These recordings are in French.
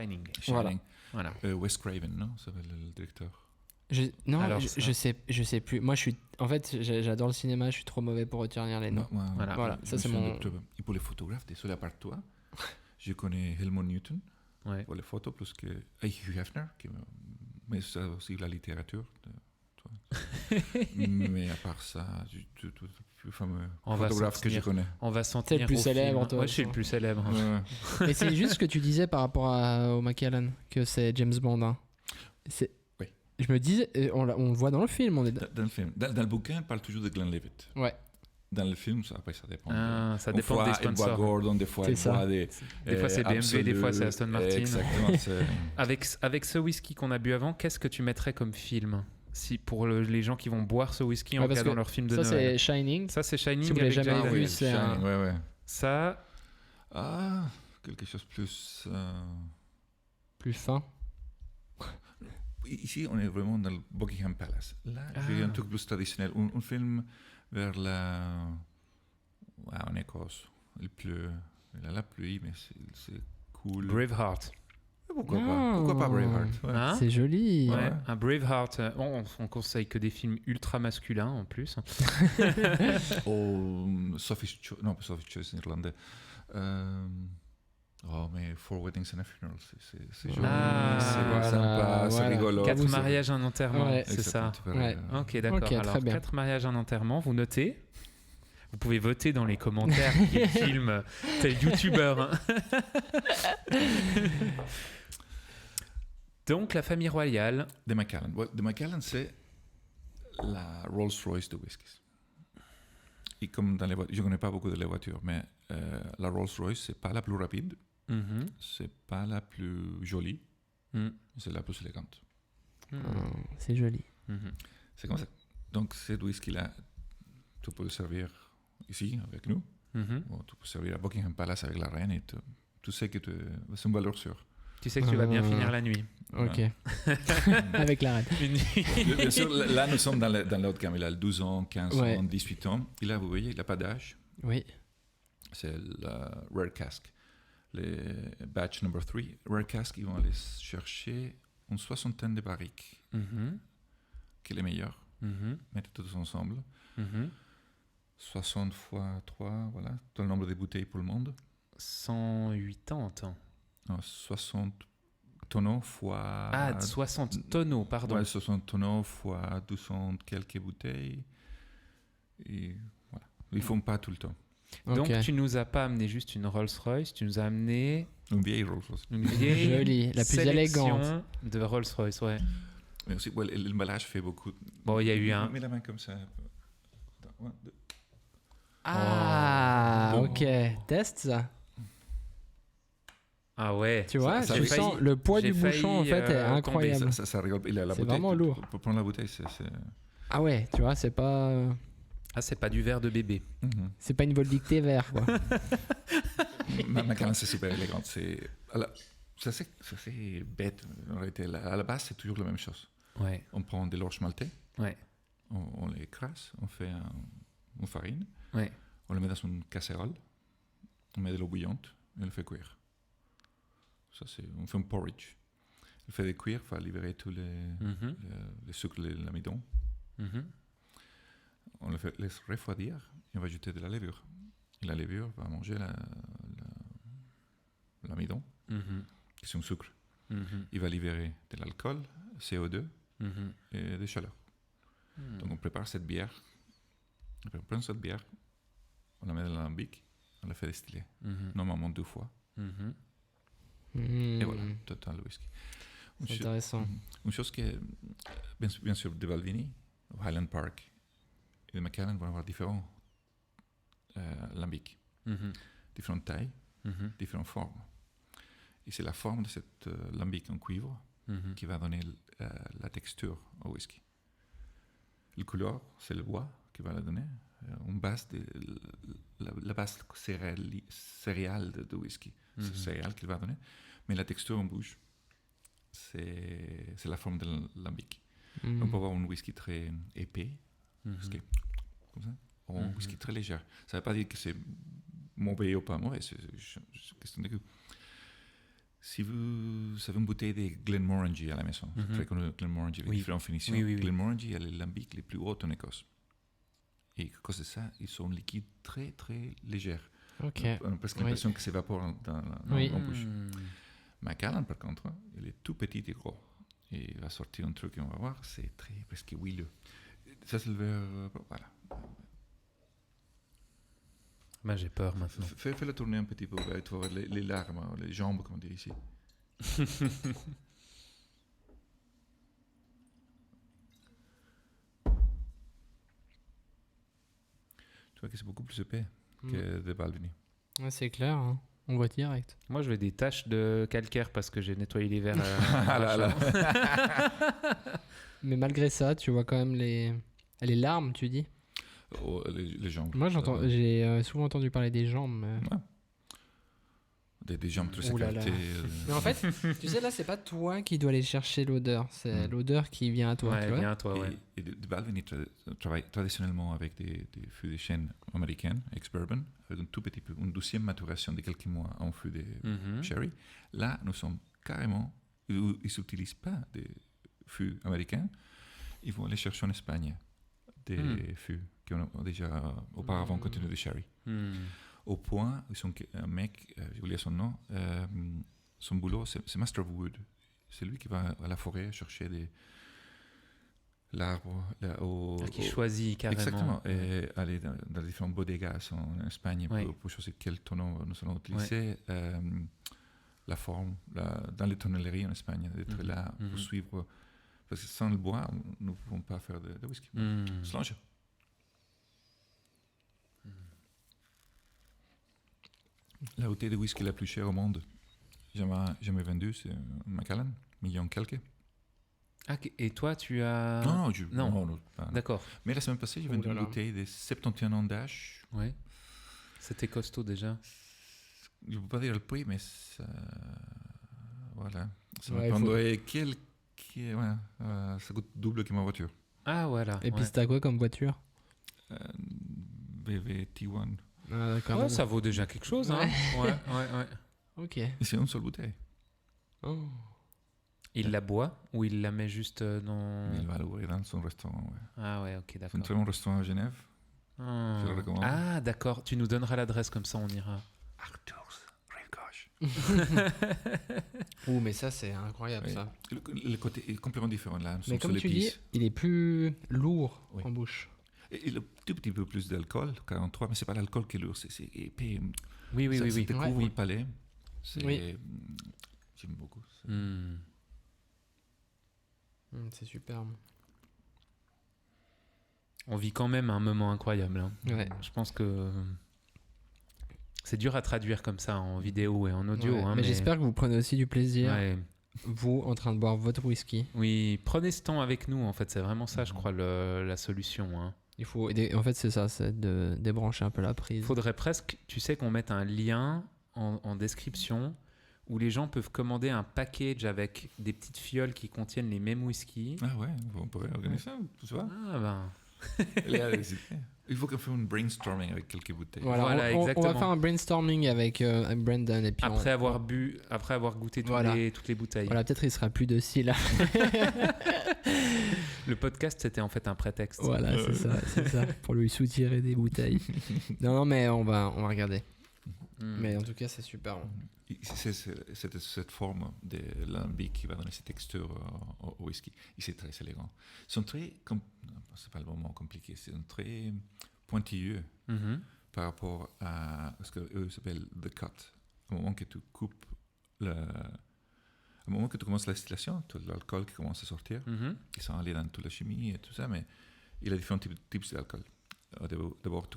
Shining. Voilà. Wes Craven, non? Ça s'appelle le directeur. Je sais plus. Moi, j'adore le cinéma, je suis trop mauvais pour retenir les noms. Voilà. Ça, c'est mon... Et pour les photographes, désolé, à part toi, je connais Helmut Newton pour les photos, plus que Hugh Hefner, mais c'est aussi la littérature. Mais à part ça, tout le plus fameux photographe que je connais. On va s'en tenir le plus célèbre, toi. Moi, je suis le plus célèbre. Et c'est juste ce que tu disais par rapport au McAllen, que c'est James Bond. Hein. Oui. Je me disais, on le voit dans le film. Dans le film. Dans le bouquin, on parle toujours de Glenlivet. Ouais. Dans le film, après, ça dépend. Ça dépend des sponsors. Elle voit Gordon, des fois, elle voit des fois, c'est BMW, Absolute, des fois, c'est Aston Martin. Exactement. Avec ce whisky qu'on a bu avant, qu'est-ce que tu mettrais comme film pour les gens qui vont boire ce whisky en regardant leur film de Noël? Ça, c'est Shining. Ça, c'est Shining. Si vous l'avez jamais vu, c'est ouais. Ça... quelque chose plus... Plus fin. Ici, on est vraiment dans le Buckingham Palace. Là, j'ai un truc plus traditionnel. Un film vers en Écosse. Il pleut. Il a la pluie, mais c'est cool. Braveheart. Pourquoi pas Braveheart? Ouais. C'est joli. Ouais. Un Braveheart. On conseille que des films ultra masculins en plus. Sophie's Choice. Non, pas Sophie's Choice, c'est irlandais. Mais Four Weddings and a Funeral, c'est joli, c'est sympa, c'est rigolo. 4 mariages, un enterrement, c'est ça. Ok, d'accord. Alors, 4 mariages, un enterrement, vous notez. Vous pouvez voter dans les commentaires quel film tel youtubeur. Donc, la famille royale. De Macallan. De Macallan, c'est la Rolls-Royce de whisky. Et comme dans les voitures, je ne connais pas beaucoup de les voitures, mais la Rolls-Royce, c'est pas la plus rapide, c'est pas la plus jolie, c'est la plus élégante. C'est joli. C'est comme ça. Donc, cette whisky-là, tu peux le servir ici avec nous, ou tu peux servir à Buckingham Palace avec la reine, et tu sais que c'est une valeur sûre. Tu sais que tu vas bien finir la nuit. Ok. Avec la reine. Bien sûr, là, nous sommes dans l'autre gamme. Il a 12 ans, 15 ans, 18 ans. Et là, vous voyez, il n'a pas d'âge. Oui. C'est le Rare Cask. Les batch number 3. Rare Cask, ils vont aller chercher une soixantaine de barriques, qui est les meilleures. Mettre tous ensemble. 60 fois 3, voilà. Tout le nombre de bouteilles pour le monde. 180. Non, 60 tonneaux fois... 60 tonneaux, pardon. Ouais, 60 tonneaux fois 200 quelques bouteilles. Et voilà. Ils ne font pas tout le temps. Donc, tu nous as pas amené juste une Rolls-Royce, tu nous as amené... Une vieille Rolls-Royce. Une vieille jolie, la plus élégante. De Rolls-Royce, ouais. Mais aussi, l'emballage fait beaucoup... Bon, il y a eu Mets la main comme ça. Attends, 1, 2. Ok. Teste ça. Ah ouais. Tu vois, tu sens le poids du bouchon en fait est incroyable. Ça rigole. Il a la c'est bouteille. Vraiment lourd. Pour prendre la bouteille, c'est... Ah ouais, tu vois, c'est pas... c'est pas du verre de bébé. C'est pas une Volvic vert, quoi. Macallan, c'est super élégant. C'est bête. En réalité, à la base, c'est toujours la même chose. Ouais. On prend de l'orge maltais. Ouais. On les écrase. On fait une farine. Ouais. On le met dans une casserole. On met de l'eau bouillante et on le fait cuire. On fait un porridge. On le fait cuire, il faut libérer tous les sucres, l'amidon. On le laisse refroidir et on va ajouter de la levure. Et la levure va manger l'amidon, qui est un sucre. Il va libérer de l'alcool, CO2 et de chaleur. Donc on prépare cette bière. On prend cette bière, on la met dans l'alambic, on la fait distiller. Normalement 2 fois. Et voilà, total whisky. C'est intéressant. Une chose qui est, bien sûr, de Balvenie, Highland Park et de Macallan vont avoir différents lambics, différentes tailles, différentes formes. Et c'est la forme de cette lambic en cuivre qui va donner la texture au whisky. Le couleur, c'est le bois qui va la donner. La base céréale de whisky. C'est céréale qu'il va donner. Mais la texture en bouche, c'est la forme de l'alambic. On peut avoir un whisky très épais, comme ça, ou un whisky très léger. Ça ne veut pas dire que c'est mauvais ou pas mauvais, c'est question de goût. Si vous avez une bouteille de Glenmorangie à la maison, c'est très connu Glenmorangie avec différentes finitions. Glenmorangie a les lambics les plus hauts en Écosse. Et à cause de ça, ils sont liquides très très légers. On a presque l'impression que s'évapore dans la bouche. Macallan, par contre, il est tout petit et gros. Et il va sortir un truc, et on va voir, c'est très presque huileux. Ça, c'est le verre. Voilà. Ben, j'ai peur maintenant. Fais-le tourner un petit peu, tu vas voir les larmes, les jambes, comme on dit ici. Tu vois que c'est beaucoup plus épais que de Balvenie. Ouais, c'est clair, hein. On voit direct. Moi, je veux des taches de calcaire parce que j'ai nettoyé les verres. Mais malgré ça, tu vois quand même les larmes, tu dis. Les jambes. Moi, j'ai souvent entendu parler des jambes. Ouais. Des jambes très écartées. Mais en fait, tu sais, là, c'est pas toi qui dois aller chercher l'odeur. C'est l'odeur qui vient à toi. Ouais, vient à toi, ouais. Et de Balvenie travaille traditionnellement avec des fûts de chêne américaines, ex-bourbon, avec une douzième maturation de quelques mois en fût de sherry. Là, nous sommes carrément... Ils n'utilisent pas des fûts américains. Ils vont aller chercher en Espagne des fûts qui ont déjà auparavant continué de sherry. Au point, un mec, j'ai oublié son nom, son boulot, c'est Master of Wood. C'est lui qui va à la forêt chercher l'arbre. Qui choisit carrément. Exactement. Et aller dans les différents bodegas en Espagne pour choisir quel tonneau nous allons utiliser. La forme, dans les tonnelleries en Espagne, d'être là pour suivre. Parce que sans le bois, nous ne pouvons pas faire de whisky. Slange. La bouteille de whisky la plus chère au monde, jamais vendue, c'est Macallan, million quelques. Ah, et toi, tu as... Non. D'accord. Mais la semaine passée, j'ai vendu une bouteille de 71 ans d'âge. Oui. C'était costaud déjà. Je ne peux pas dire le prix, mais ça... Voilà. Ça me prendrait quelques... ça coûte double que ma voiture. Ah, voilà. Et puis c'était quoi comme voiture? BV T1. Ah, d'accord. Ouais, ça vaut déjà quelque chose, hein. Ouais. Ok. Et c'est une seule bouteille. Oh. Il la boit ou il la met juste dans... Il va l'ouvrir dans son restaurant, ouais. Ah ouais, ok, d'accord. C'est un très bon restaurant à Genève. Je le recommande. Ah, d'accord. Tu nous donneras l'adresse, comme ça on ira. Arthur's Rive Gauche. Mais ça, c'est incroyable, ça. Le côté est complètement différent, là. Mais comme tu dis, il est plus lourd en bouche. Il a un tout petit peu plus d'alcool, 43, mais c'est pas l'alcool qui est lourd, c'est épais. Oui. Ça découvre le palais. J'aime beaucoup. C'est superbe. On vit quand même un moment incroyable. Hein. Ouais. Je pense que c'est dur à traduire comme ça en vidéo et en audio. Ouais. Hein, mais j'espère que vous prenez aussi du plaisir. Ouais. Vous, en train de boire votre whisky. Oui, prenez ce temps avec nous. En fait, c'est vraiment ça, je crois, la solution. Hein. Il faut, en fait, c'est ça, c'est de débrancher un peu la prise. Il faudrait presque, tu sais, qu'on mette un lien en description où les gens peuvent commander un package avec des petites fioles qui contiennent les mêmes whiskies. Ah ouais, on pourrait organiser ça, tout ça. Ah ben... Il faut qu'on fasse un brainstorming avec quelques bouteilles. Voilà, on va faire un brainstorming avec Brendan et puis après avoir goûté toutes les bouteilles. Voilà, peut-être il sera plus docile. Le podcast, c'était en fait un prétexte. Voilà, c'est ça, pour lui soutirer des bouteilles. Non, mais on va regarder. Mais en tout cas, c'est super. C'est cette forme de lambic qui va donner cette texture au whisky. Et c'est très élégant. Ils sont très, c'est pas le moment compliqué, c'est très pointilleux par rapport à ce qu'eux s'appellent the cut. Au moment que tu coupes au moment que tu commences la distillation, tu as l'alcool qui commence à sortir. Ils sont allés dans toute la chimie et tout ça, mais il y a différents types d'alcool. D'abord,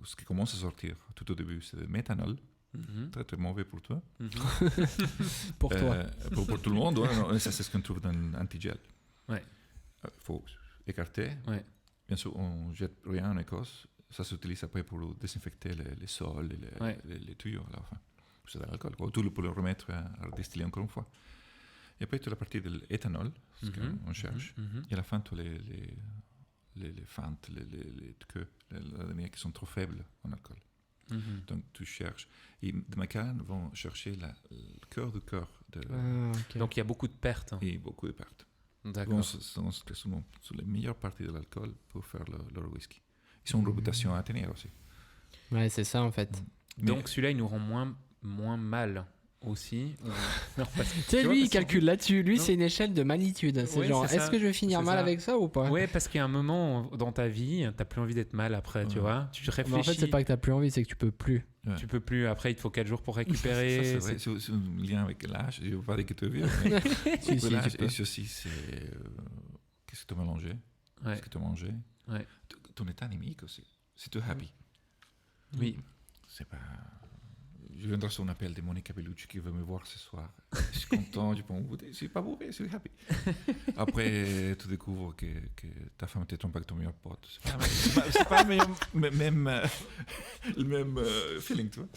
ce qui commence à sortir tout au début, c'est le méthanol. Très très mauvais pour toi. Pour toi. Pour tout le monde, ouais, ça c'est ce qu'on trouve dans l'antigel. Il faut écarter. Ouais. Bien sûr, on ne jette rien en Écosse. Ça s'utilise après pour désinfecter les sols et les tuyaux. À la fin. C'est de l'alcool. Tout pour le remettre à distiller encore une fois. Et après, tu as la partie de l'éthanol, ce qu'on cherche. Et à la fin, tu as les fentes, les queues, qui sont trop faibles en alcool. Donc, tu cherches. Et de Macallan vont chercher le cœur du cœur. Donc, il y a beaucoup de pertes. Et beaucoup de pertes. D'accord. Ils sont très souvent sur les meilleures parties de l'alcool pour faire leur whisky. Ils ont une réputation à tenir aussi. Ouais, c'est ça, en fait. Donc, celui-là, il nous rend moins mal. Aussi. Tu sais, lui, il calcule là-dessus. Lui, c'est une échelle de magnitude. C'est genre, est-ce que je vais finir mal avec ça ou pas? Ouais, parce qu'il y a un moment dans ta vie, t'as plus envie d'être mal après, tu vois. Tu réfléchis. Mais en fait, c'est pas que t'as plus envie, c'est que tu peux plus. Ouais. Tu peux plus. Après, il te faut 4 jours pour récupérer. Ça, c'est un lien avec l'âge. Je ne veux pas dire que tu es vieux. L'âge et ceci, c'est qu'est-ce que tu as mangé, qu'est-ce que tu as mangé. Ton état anémique aussi. Si tu es happy. Oui. C'est pas... Je viendrai sur un appel de Monica Bellucci qui veut me voir ce soir. Je suis content, je suis pas bourré, je suis happy. Après, tu découvres que ta femme te trompe avec ton meilleur pote. C'est pas le même feeling, tu vois.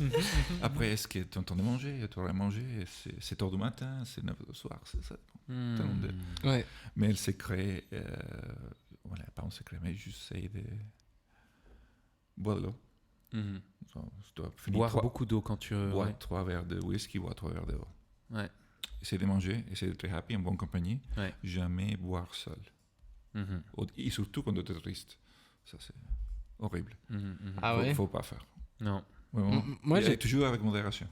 Après, est-ce que tu entends de manger, tu aurais mangé, c'est 7 h du matin, c'est 9 h du soir, c'est ça. Ouais. Mais le secret, voilà, pas un secret, mais j'essaie de boire de l'eau. Boire beaucoup d'eau quand tu... Boire 3 verres de whisky, boire 3 verres d'eau. Ouais. Essayer de manger, essayer d'être happy, en bonne compagnie. Ouais. Jamais boire seul. Et surtout quand tu es triste. Ça, c'est horrible. Faut pas faire. Non. Moi, j'ai toujours avec modération.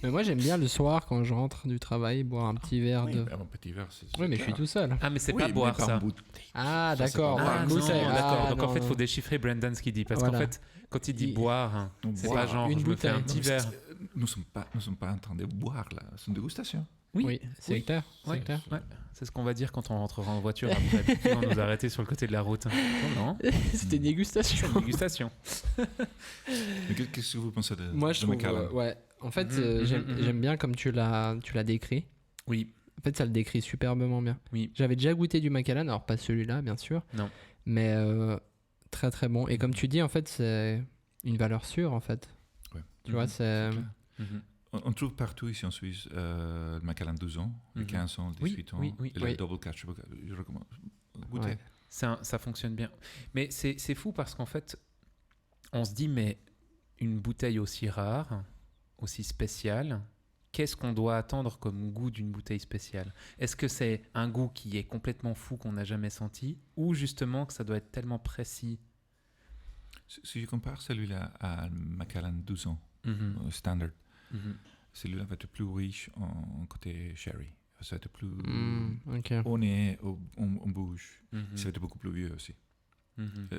Mais moi, j'aime bien le soir, quand je rentre du travail, boire un petit verre de... Un petit verre, c'est oui, mais je suis tout seul. Ah, mais c'est pas boire, ça. Ah, d'accord. D'accord. Donc, en fait, il faut déchiffrer Brandon ce qu'il dit. Parce qu'en fait, quand il dit boire, c'est pas genre je me fais un petit verre. Nous sommes pas en train de boire, là. C'est une dégustation. Oui, c'est clair. C'est ce qu'on va dire quand on rentrera en voiture après. On va nous arrêter sur le côté de la route. Non. C'était une dégustation. C'est une dégustation. Mais qu'est-ce que vous pensez de moi, je trouve, ouais. En fait, j'aime bien comme tu l'as décrit. Oui. En fait, ça le décrit superbement bien. Oui. J'avais déjà goûté du Macallan, alors pas celui-là, bien sûr. Non. Mais très très bon. Et comme tu dis, en fait, c'est une valeur sûre, en fait. Ouais. Tu vois, c'est... On trouve partout ici en Suisse le Macallan 12 ans, le 15 ans, le 18 ans, et le Double Catch. Je recommande. Goûtez. Ouais. Ça fonctionne bien. Mais c'est fou parce qu'en fait, on se dit, mais une bouteille aussi rare, aussi spéciale, qu'est-ce qu'on doit attendre comme goût d'une bouteille spéciale? Est-ce que c'est un goût qui est complètement fou qu'on n'a jamais senti, ou justement que ça doit être tellement précis? Si je compare celui-là à Macallan 12 ans, standard, celui-là va être plus riche en côté sherry. Ça va être plus au nez, en bouche. Ça va être beaucoup plus vieux aussi.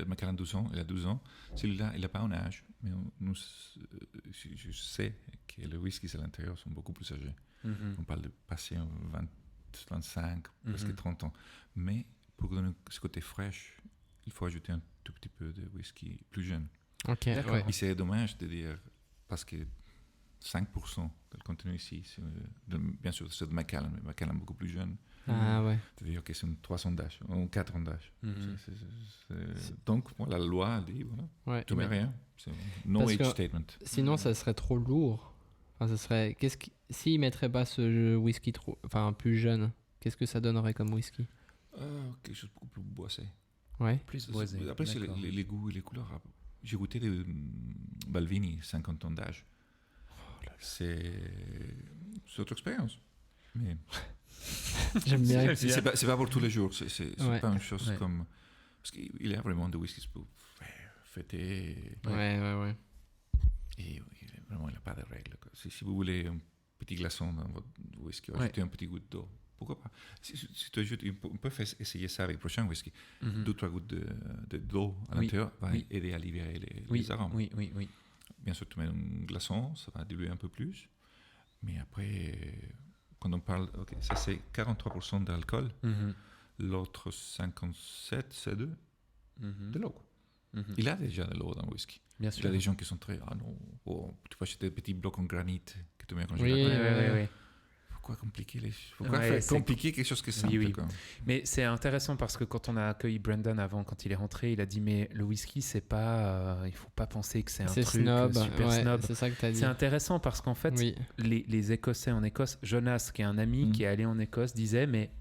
Macallan 12 ans, il a 12 ans. Celui-là, il n'a pas un âge, mais je sais que les whiskies à l'intérieur sont beaucoup plus âgés. On parle de passer 20, 25, presque 30 ans. Mais pour donner ce côté fraîche, il faut ajouter un tout petit peu de whisky plus jeune. D'accord. Et c'est dommage de dire, parce que 5% du contenu ici, bien sûr, c'est de Macallan, mais Macallan beaucoup plus jeune. Ah ouais. C'est-à-dire que c'est 300 d'âge, ou 4 ans d'âge. Donc, la loi dit, voilà, tu mets rien. C'est no age statement. Sinon, ça serait trop lourd. Enfin, ça serait... S'ils ne mettraient pas ce whisky plus jeune, qu'est-ce que ça donnerait comme whisky? Quelque chose de beaucoup plus boisé. Ouais. Plus boisé. Après, c'est les goûts et les couleurs. J'ai goûté des Balvenie, 50 ans d'âge. C'est autre expérience. Mais j'aime bien. C'est pas pour tous les jours. C'est pas une chose comme... Parce qu'il y a vraiment de whisky pour fêter. Ouais. Et vraiment, il n'a pas de règles. Si vous voulez un petit glaçon dans votre whisky, ajoutez un petit goutte d'eau. Pourquoi pas? Si tu ajoutes, on peut essayer ça avec le prochain whisky. 2-3 gouttes d'eau à l'intérieur va aider à libérer les arômes. Oui. Bien sûr, tu mets un glaçon, ça va diluer un peu plus. Mais après, quand on parle... ça c'est 43% d'alcool. L'autre 57%, c'est de l'eau. Il a déjà de l'eau dans le whisky. Bien sûr. Il y a des gens qui sont très... Ah non, tu peux acheter des petits blocs en granit que tu mets en congélateur. Oui. Pourquoi compliquer quelque chose que c'est simple? Oui. Mais c'est intéressant parce que quand on a accueilli Brandon avant, quand il est rentré, il a dit mais le whisky c'est pas, il faut pas penser que c'est un truc snob. Super snob. C'est ça que t'as dit. C'est intéressant parce qu'en fait les Écossais en Écosse, Jonas qui est un ami qui est allé en Écosse disait mais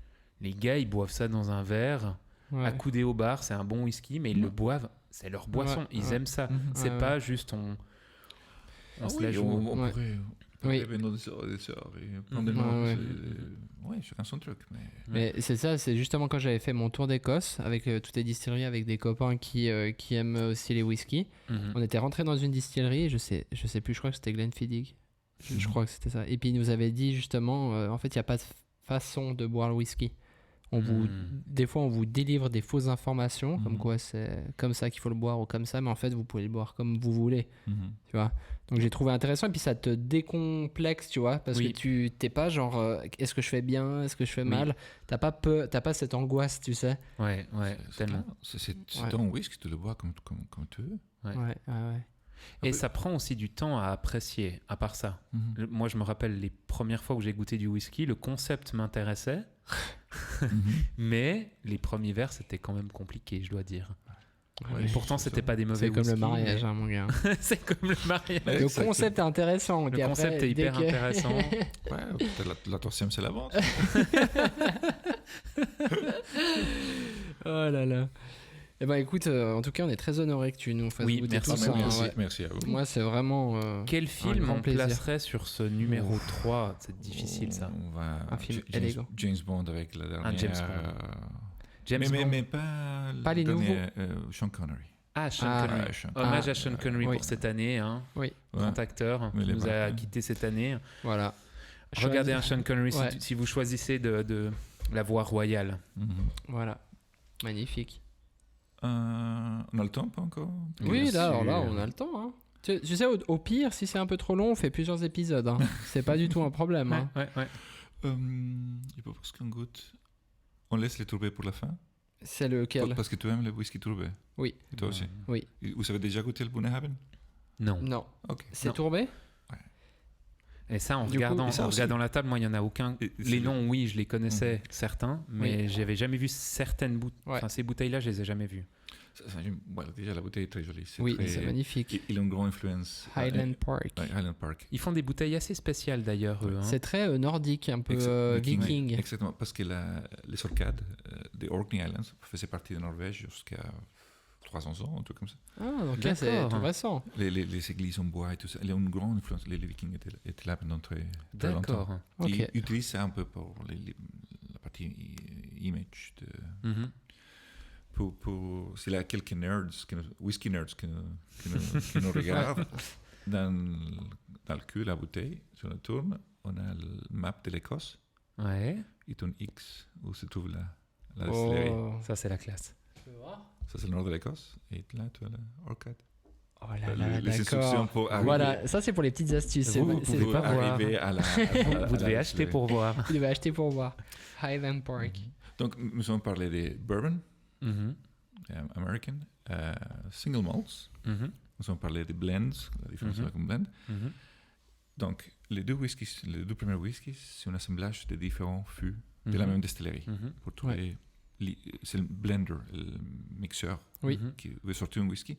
les gars ils boivent ça dans un verre accoudé au bar, c'est un bon whisky mais ils le boivent c'est leur boisson. Ouais, Ils ouais. aiment ça. C'est Ouais, pas juste on se la joue. On Ouais. pourrait Oui. rêver dans des heures et prendre des Ouais, notes. ouais. Ouais, chacun son truc. Mais c'est ça, c'est justement quand j'avais fait mon tour d'Écosse avec toutes les distilleries, avec des copains qui aiment aussi les whiskies. Mhm. On était rentré dans une distillerie, je sais plus, je crois que c'était Glenfiddich. Je crois que c'était ça. Et puis il nous avait dit justement, en fait, il n'y a pas de façon de boire le whisky. Des fois, on vous délivre des fausses informations, comme quoi c'est comme ça qu'il faut le boire ou comme ça, mais en fait, vous pouvez le boire comme vous voulez. Tu vois. Donc j'ai trouvé intéressant et puis ça te décomplexe, tu vois, parce que tu t'es pas genre est-ce que je fais bien, est-ce que je fais mal, t'as pas cette angoisse, tu sais. Ouais, tellement. C'est ton whisky, tu le bois comme tu veux. Ouais. Et ça prend aussi du temps à apprécier, à part ça. Moi, je me rappelle les premières fois où j'ai goûté du whisky, le concept m'intéressait, mais les premiers verres, c'était quand même compliqué, je dois dire. Ouais, Et pourtant, c'était pas des mauvais c'est comme whisky, le mariage, hein, mon gars. c'est comme le mariage. Le concept est intéressant. Le concept est hyper intéressant. Ouais, peut-être la troisième, c'est la vente. Oh là là. Eh ben écoute, en tout cas, on est très honoré que tu nous fasses goûter merci tout ça. Merci, Ouais. merci à vous. Moi, c'est vraiment Quel film grand on plaisir. placerait sur ce numéro 3 ? C'est difficile, ça. On va Un film James, élégant. James Bond avec la dernière. James Bond. James mais, Bond. mais pas les le nouveaux. dernier, Sean Connery. Sean Ah, Connery. Ouais, Sean Hommage Ah, à Sean Connery oui. pour cette année. Hein. Oui, Grand acteur Mais qui les nous a marques, quitté cette année. voilà. Regardez un Sean Connery Ouais. si vous choisissez de la voie royale. Voilà. Magnifique. On a le temps, pas encore? Oui, Bien là, alors là, sûr. on a le temps. Hein. Tu sais, au pire, si c'est un peu trop long, on fait plusieurs épisodes. Hein. C'est pas du tout un problème. Hein. Ouais. Il faut parce qu'on goûte. On laisse les tourbés pour la fin? C'est lequel? Parce que tu aimes le whisky tourbé. Oui. Et toi aussi? Oui. Vous avez déjà goûté le Bunnahabhain? Non. Non. Ok. C'est Non. tourbé? Et ça, en Du regardant, coup, ça en aussi. regardant la table, moi, il n'y en a aucun. Et c'est Les le- noms, oui, je les connaissais, certains, mais j'avais jamais vu certaines bouteilles. Ouais. Enfin, ces bouteilles-là, je les ai jamais vues. Voilà, déjà, la bouteille est très jolie. Oui, très- c'est magnifique. Il a une grande influence. Highland Park. Ouais, Highland Park. Ils font des bouteilles assez spéciales, d'ailleurs, eux. Hein. C'est très nordique, un peu viking. Exactement, parce que les orcades des Orkney Islands faisaient partie de Norvège jusqu'à 300 ans, un truc comme ça. Ah, donc là, c'est D'accord. tout récent. Les églises en bois et tout ça. Il y a une grande influence. Les Vikings étaient là pendant très longtemps. D'accord. Ok. Ils utilisent ça un peu pour la partie image. Mhm. S'il y a quelques nerds, whisky nerds qui nous regardent, dans le cul, la bouteille, si on la tourne, on a le map de l'Écosse. Ouais, Et ton X, où se trouve la distillerie. Oh. ça, c'est la classe. Ça, c'est le nord de l'Écosse. Et là, tu as l'Orcade. Oh là là, Les instructions d'accord. pour arriver. Voilà, ça c'est pour les petites astuces. Vous C'est pouvez pas pas voir. arriver à la. Vous devez acheter pour voir. Vous devez acheter pour voir. Highland Park. Donc, nous avons parlé des bourbon, Mhm. American, single malts. Mhm. Nous avons parlé des blends, la différence avec un blend. Mhm. Donc, les deux premiers whiskies, c'est un assemblage de différents fûts de la Mhm. même distillerie. Mhm. Pour trouver, c'est le blender, le mixeur Oui. Mhm. qui veut sortir un whisky.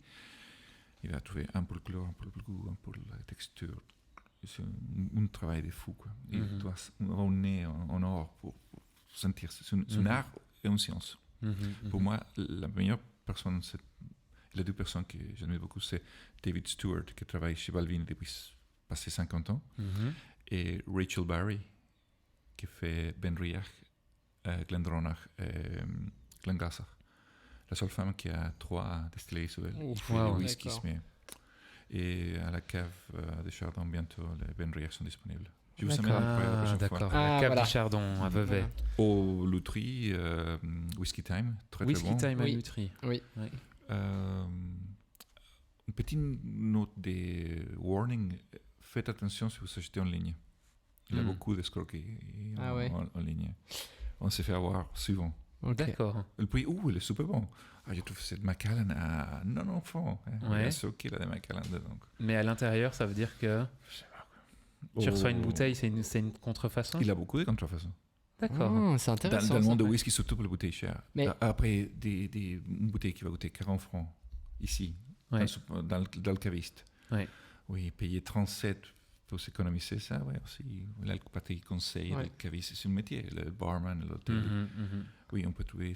Il va trouver un pour le couleur, un pour le goût, un pour la texture. C'est un travail de fou, quoi. Il Mhm. doit avoir un nez en or pour sentir. C'est un Mhm. art et une science. Mhm. Pour moi, la meilleure personne, les deux personnes que j'aime beaucoup, c'est David Stewart, qui travaille chez Balvin depuis passé 50 ans, Mhm. et Rachel Barry, qui fait Benriach, Glendronach et Glengassach. La seule femme qui a 3 distilleries sur elle. Ouf, Il fait wow, des whiskies, d'accord. mais... Et à la cave de Chardon, bientôt, les Benriach sont disponibles. Je vous D'accord. amène après la prochaine D'accord. fois. Ah, La cave voilà. du Chardon à Vevey. Au Lutry, Whisky Time, très Whisky très bon. Time à Oui. Lutry. Oui. Une petite note de warning, faites attention si vous achetez en ligne. Il y a Mm. beaucoup d'escroqueries Ah ouais. en ligne. On se fait avoir souvent. Ok. D'accord. Le prix, il est super bon. Ah, je trouve que c'est de Macallan à 90 francs. Hein. Il y Ouais. a ce qu'il a de Macallan dedans. Mais à l'intérieur, ça veut dire que tu reçois une bouteille, c'est une contrefaçon. Il a beaucoup de contrefaçons. D'accord. Ah, c'est Dans intéressant. le monde ça. de whisky, surtout pour les bouteilles chères. Mais- Après, une bouteille qui va coûter 40 francs ici, Ouais. dans le caviste. Ouais. Oui, payer 37 pour s'économiser ça, ouais, aussi. Là, le parti conseil, Ouais. le caviste, c'est un métier. Le barman, l'hôtel. Oui, on peut toujours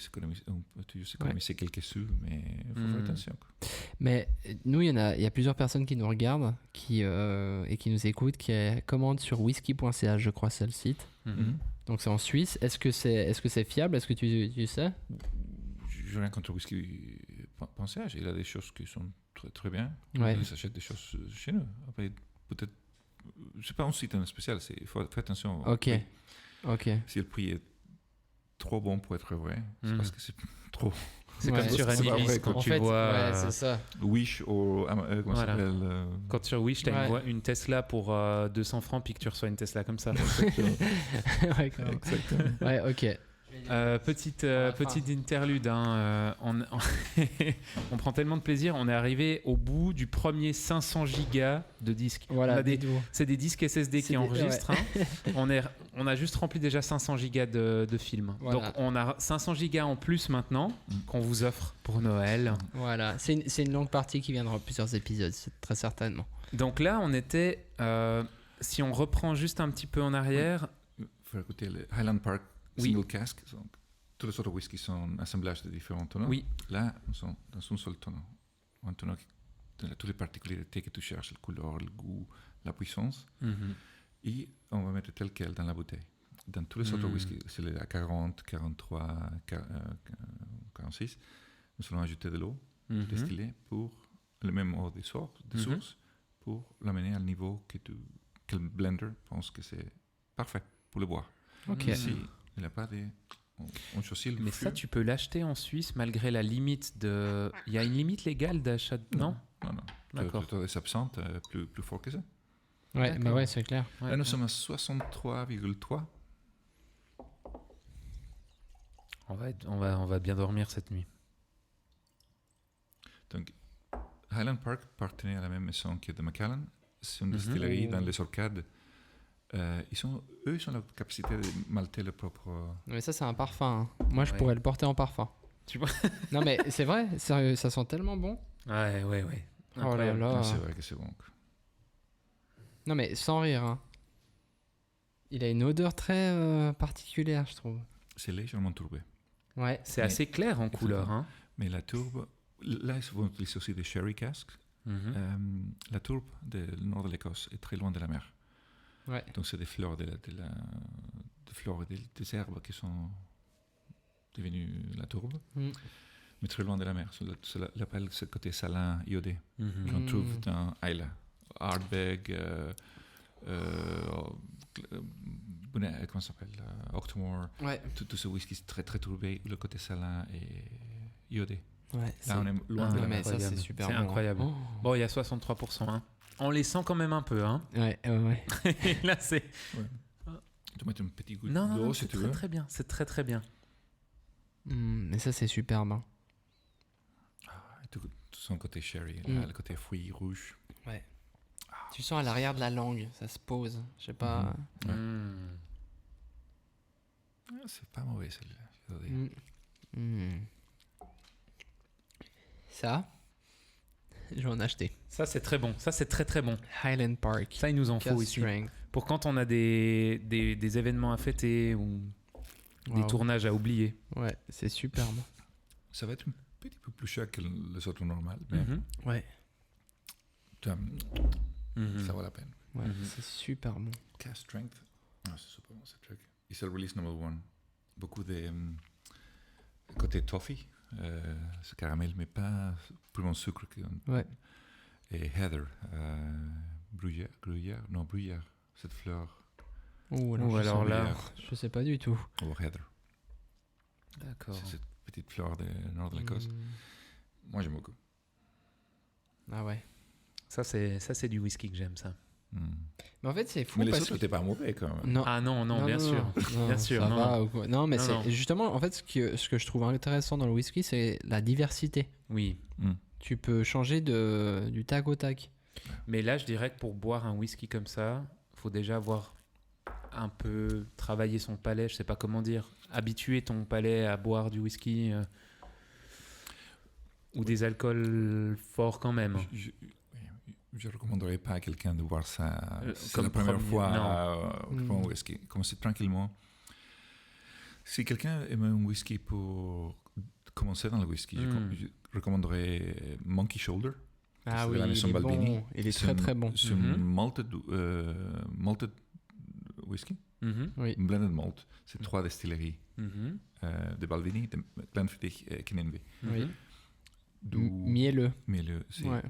s'économiser quelques sous, mais il faut faire attention. Quoi. Mais nous, il y a plusieurs personnes qui nous regardent et qui nous écoutent, qui commandent sur whisky.ch, je crois, c'est le site. Donc c'est en Suisse. Est-ce que c'est fiable? Est-ce que tu sais? Je rien contre le whisky pensage. Il a des choses qui sont très, très bien. Ouais. Ils achètent des choses chez nous. Après, peut-être, c'est pas un site spécial. Il faut faire attention. Ok. Ok. Si le prix est trop bon pour être vrai, c'est parce que c'est trop. C'est Ouais, comme sur c'est pas Animis, vrai, quand En tu fait, vois... ouais, c'est ça. Wish ou comment Voilà. ça s'appelle Quand sur Wish, tu as Ouais. une Tesla pour 200 francs, puis que tu reçois une Tesla comme ça. Ouais, quand même. Exactement. Ouais, ok. Petite la petite interlude. Hein, on prend tellement de plaisir. On est arrivé au bout du premier 500 gigas de disques. Voilà, On a dites-vous. c'est des disques SSD C'est qui des- enregistrent. Hein. On a juste rempli déjà 500 gigas de films. Voilà. Donc on a 500 gigas en plus maintenant qu'on vous offre pour Noël. Voilà, c'est une longue partie qui viendra en plusieurs épisodes, c'est très certainement. Donc là, on était... si on reprend juste un petit peu en arrière... Il faut écouter le Highland Park Oui. Single Cask. Donc, tous les autres whisky sont assemblage de différents tonneaux. Oui. Là, nous sommes dans un seul tonneau. Un tonneau qui a toutes les particularités que tu cherches, le couleur, le goût, la puissance. Et on va mettre tel quel dans la bouteille. Dans tous les autres whisky, c'est les à 40, 43, 46, nous allons ajouter de l'eau distillée pour le même eau de source pour l'amener à un niveau que le blender pense que c'est parfait pour le boire. Ok. Ici, il n'y a pas de... On choisit le Mais fût. ça, tu peux l'acheter en Suisse malgré la limite de... Il y a une limite légale d'achat de... Non. Non. D'accord. Tu as des absinthes plus fort que ça. Ouais, D'accord. bah ouais, c'est clair. Ouais, Là, nous ouais. sommes à 63,3. On va bien dormir cette nuit. Donc, Highland Park appartenait à la même maison que de Macallan. C'est une distillerie dans les Orcades. Ils ont la capacité de malter leur propre... Mais ça, c'est un parfum. Hein. Moi, je Ouais. pourrais le porter en parfum. Tu vois? Non, mais c'est vrai, sérieux, ça sent tellement bon. Ouais. Oh là Incroyable. là. Non, c'est vrai que c'est bon. Non, mais sans rire. Hein. Il a une odeur très particulière, je trouve. C'est légèrement tourbé. Ouais. C'est Mais- assez clair en couleur. Hein. Mais la tourbe... Là, ils vont utiliser aussi des sherry casks. La tourbe du nord de l'Écosse est très loin de la mer. Ouais. Donc, c'est des fleurs, des fleurs et des herbes qui sont devenues la tourbe, mais très loin de la mer. Cela l'appelle ce côté salin iodé qu'on trouve dans Islay, Ardbeg, comment ça s'appelle, Octomore, Ouais. tout ce whisky très très tourbé, le côté salin et iodé. Ouais, Là, on est loin de la mais mer. ça, c'est Incroyable. super C'est bon. incroyable. Oh. Bon, il y a 63%. Hein. On les sent quand même un peu. Hein. Ouais, ouais. Et là, c'est... Tu mets un petit goût Non, d'eau non, si c'est tu très veux. très bien. C'est très très bien. Mais ça, c'est superbe. Hein. Tout son côté sherry, le côté fruits rouges. Ouais. Tu sens à l'arrière de la langue, ça se pose. Je sais pas. Ouais. Mm. Ah, c'est pas mauvais celui-là. je dois dire. Ça, je vais en acheter. Ça, c'est très bon. Ça, c'est très très bon. Highland Park. Ça, il nous en faut Cask ici. Strength. Pour quand on a des événements à fêter ou des Wow. tournages à oublier. Ouais, c'est superbe. Ça va être un petit peu plus cher que les autres normales, mais Ouais. ça vaut la peine. Ouais, c'est super bon. Cast Strength, c'est super bon ce truc. Et c'est le release number 1. Beaucoup de côté toffee, ce caramel, mais pas plus bon sucre. Ouais. Et Heather, bruyère, cette fleur. Ouh, Ou alors là, bruyère. je sais pas du tout. Ou Heather, d'accord. c'est cette petite fleur du nord de l'Écosse. Moi, j'aime beaucoup. Ah ouais. Ça, c'est du whisky que j'aime, ça. Mais en fait, c'est fou Mais les parce autres que... n'étaient pas mauvais quand même. Non. Ah non, bien sûr. Non, Bien sûr, ça non, va non. ou quoi. Non, mais Non, c'est non. justement, en fait, ce que je trouve intéressant dans le whisky, c'est la diversité. Oui. Tu peux changer du tac au tac. Mais là, je dirais que pour boire un whisky comme ça, faut déjà avoir un peu travaillé son palais, je sais pas comment dire, habituer ton palais à boire du whisky ou des alcools forts quand même. Je ne recommanderais pas à quelqu'un de voir ça. C'est comme la première premier, fois non. qu'il prend un whisky. Commencez tranquillement. Si quelqu'un aime un whisky pour commencer dans le whisky, je recommanderais Monkey Shoulder. Ah c'est oui, de la il maison est Balbini. bon. Il est très très bon. C'est un malted whisky, Oui. blended malt. C'est 3 distilleries Mhm. de Balbini, de Glenfiddich et Kinenbe. Oui. Du Mielleux. mielleux. Ouais.